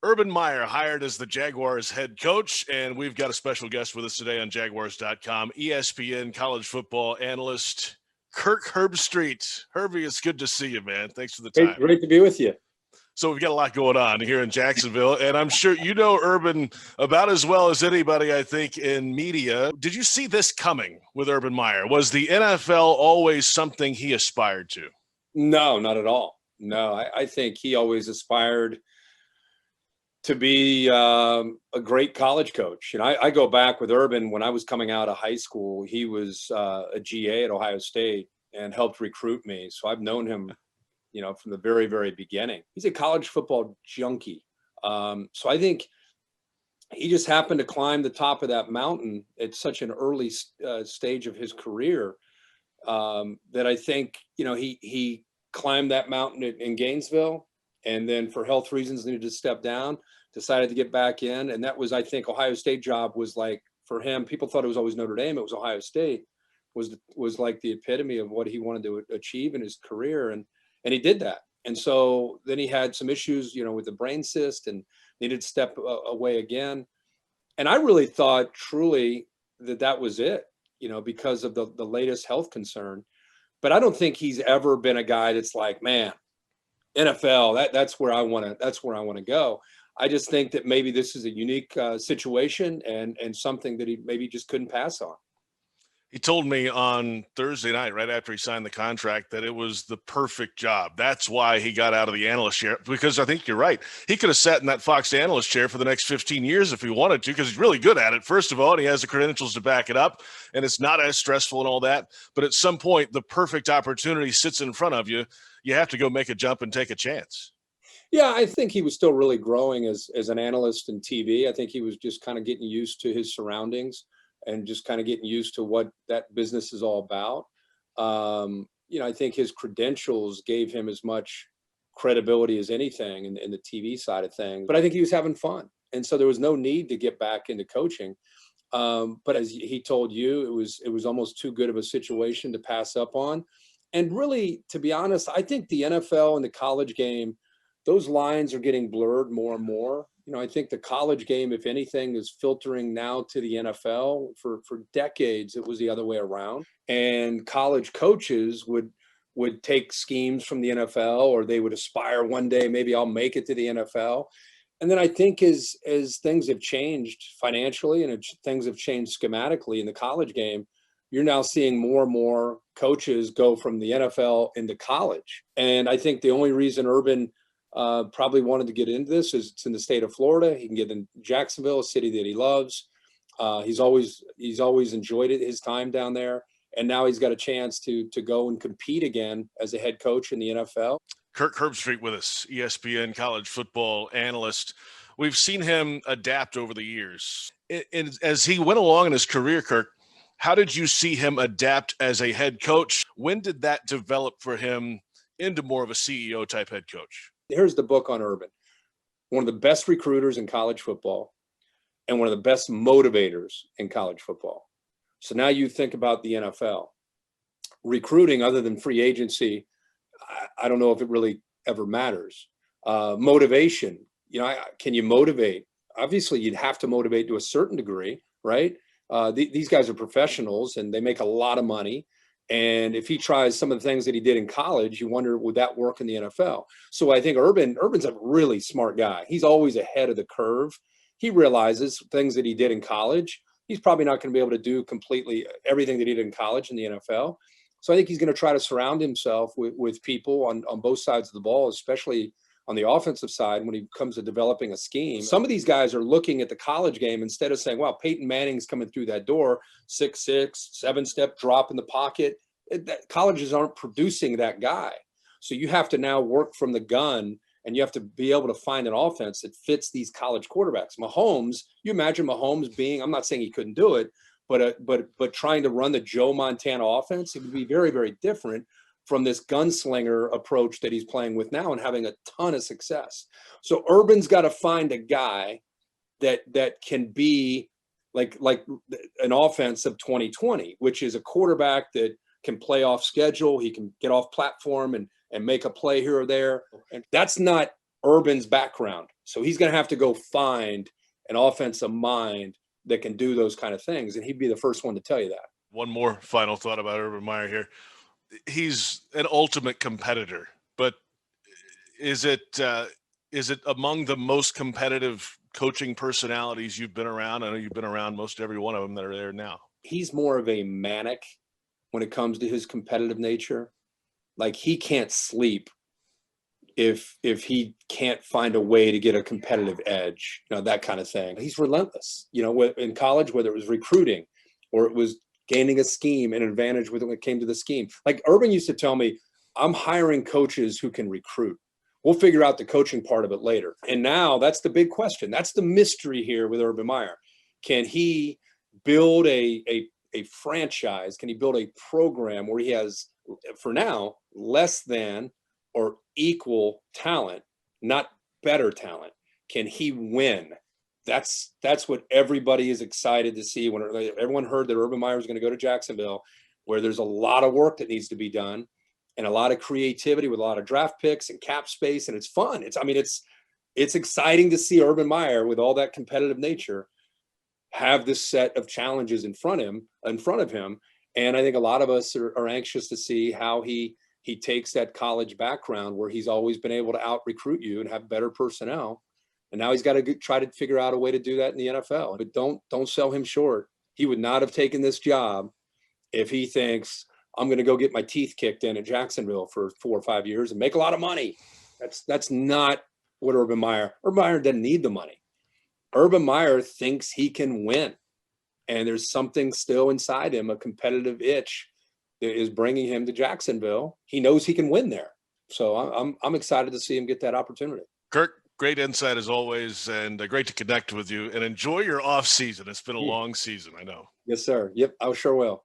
Urban Meyer hired as the Jaguars head coach, and we've got a special guest with us today on Jaguars.com, ESPN college football analyst Kirk Herbstreit. Herbie, it's good to see you, man. Thanks for the time. Great to be with you. So we've got a lot going on here in Jacksonville, and I'm sure you know Urban about as well as anybody, I think, in media. Did you see this coming with Urban Meyer? Was the NFL always something he aspired to? No, not at all. No, I think he always aspired to be a great college coach. And I go back with Urban when I was coming out of high school. He was a GA at Ohio State and helped recruit me. So I've known him, from the very, very beginning. He's a college football junkie. So I think he just happened to climb the top of that mountain at such an early stage of his career that I think, he climbed that mountain in Gainesville, and then for health reasons needed to step down, decided to get back in. And that was, I think, Ohio State job was like, for him, people thought it was always Notre Dame. It was Ohio State was like the epitome of what he wanted to achieve in his career. And he did that. And so then he had some issues, with the brain cyst and needed to step away again. And I really thought truly that was it, because of the latest health concern. But I don't think he's ever been a guy that's like, man, NFL, that's where I want to go. I just think that maybe this is a unique situation and something that he maybe just couldn't pass on. He told me on Thursday night, right after he signed the contract, that it was the perfect job. That's why he got out of the analyst chair, because I think you're right. He could have sat in that Fox analyst chair for the next 15 years if he wanted to, because he's really good at it, first of all, and he has the credentials to back it up, and it's not as stressful and all that. But at some point, the perfect opportunity sits in front of you. You have to go make a jump and take a chance. Yeah, I think he was still really growing as an analyst in TV. I think he was just kind of getting used to his surroundings and just kind of getting used to what that business is all about. I think his credentials gave him as much credibility as anything in the TV side of things. But I think he was having fun. And so there was no need to get back into coaching. But as he told you, it was almost too good of a situation to pass up on. And really, to be honest, I think the NFL and the college game, those lines are getting blurred more and more. I think the college game, if anything, is filtering now to the NFL. For decades, it was the other way around. And college coaches would take schemes from the NFL, or they would aspire one day, maybe I'll make it to the NFL. And then I think as things have changed financially and things have changed schematically in the college game, you're now seeing more and more coaches go from the NFL into college. And I think the only reason Urban probably wanted to get into this is it's in the state of Florida. He can get in Jacksonville, a city that he loves. He's always enjoyed his time down there. And now he's got a chance to go and compete again as a head coach in the NFL. Kirk Herbstreit with us, ESPN college football analyst. We've seen him adapt over the years. As he went along in his career, Kirk, how did you see him adapt as a head coach? When did that develop for him into more of a CEO type head coach? Here's the book on Urban. One of the best recruiters in college football and one of the best motivators in college football. So now you think about the NFL. Recruiting, other than free agency, I don't know if it really ever matters. Motivation, can you motivate? Obviously, you'd have to motivate to a certain degree, right? These guys are professionals and they make a lot of money. And if he tries some of the things that he did in college, you wonder, would that work in the NFL? So I think Urban's a really smart guy. He's always ahead of the curve. He realizes things that he did in college, he's probably not going to be able to do completely everything that he did in college in the NFL. So I think he's going to try to surround himself with people on both sides of the ball, especially on the offensive side when he comes to developing a scheme. Some of these guys are looking at the college game instead of saying, wow, Peyton Manning's coming through that door, 6'6", 7-step drop in the pocket. Colleges aren't producing that guy. So you have to now work from the gun, and you have to be able to find an offense that fits these college quarterbacks. Mahomes, you imagine Mahomes being, I'm not saying he couldn't do it, but trying to run the Joe Montana offense, it would be very, very different from this gunslinger approach that he's playing with now and having a ton of success. So Urban's got to find a guy that can be like an offense of 2020, which is a quarterback that can play off schedule. He can get off platform and make a play here or there. And that's not Urban's background. So he's going to have to go find an offensive mind that can do those kind of things. And he'd be the first one to tell you that. One more final thought about Urban Meyer here. He's an ultimate competitor, but is it among the most competitive coaching personalities you've been around? I know you've been around most every one of them that are there now. He's more of a manic when it comes to his competitive nature. Like, he can't sleep if he can't find a way to get a competitive edge, that kind of thing. He's relentless, in college, whether it was recruiting or it was gaining a scheme, an advantage when it came to the scheme. Like, Urban used to tell me, I'm hiring coaches who can recruit. We'll figure out the coaching part of it later. And now that's the big question. That's the mystery here with Urban Meyer. Can he build a franchise? Can he build a program where he has, for now, less than or equal talent, not better talent? Can he win? That's what everybody is excited to see. When everyone heard that Urban Meyer is going to go to Jacksonville, where there's a lot of work that needs to be done and a lot of creativity with a lot of draft picks and cap space, and it's fun. It's exciting to see Urban Meyer, with all that competitive nature, have this set of challenges in front of him. And I think a lot of us are anxious to see how he takes that college background, where he's always been able to out recruit you and have better personnel. And now he's got to try to figure out a way to do that in the NFL. But don't sell him short. He would not have taken this job if he thinks, I'm going to go get my teeth kicked in at Jacksonville for 4 or 5 years and make a lot of money. That's not what Urban Meyer doesn't need the money. Urban Meyer thinks he can win. And there's something still inside him, a competitive itch, that is bringing him to Jacksonville. He knows he can win there. So I'm excited to see him get that opportunity. Kirk, great insight as always, and great to connect with you, and enjoy your off season. It's been a long season, I know. Yes, sir. Yep, I sure will.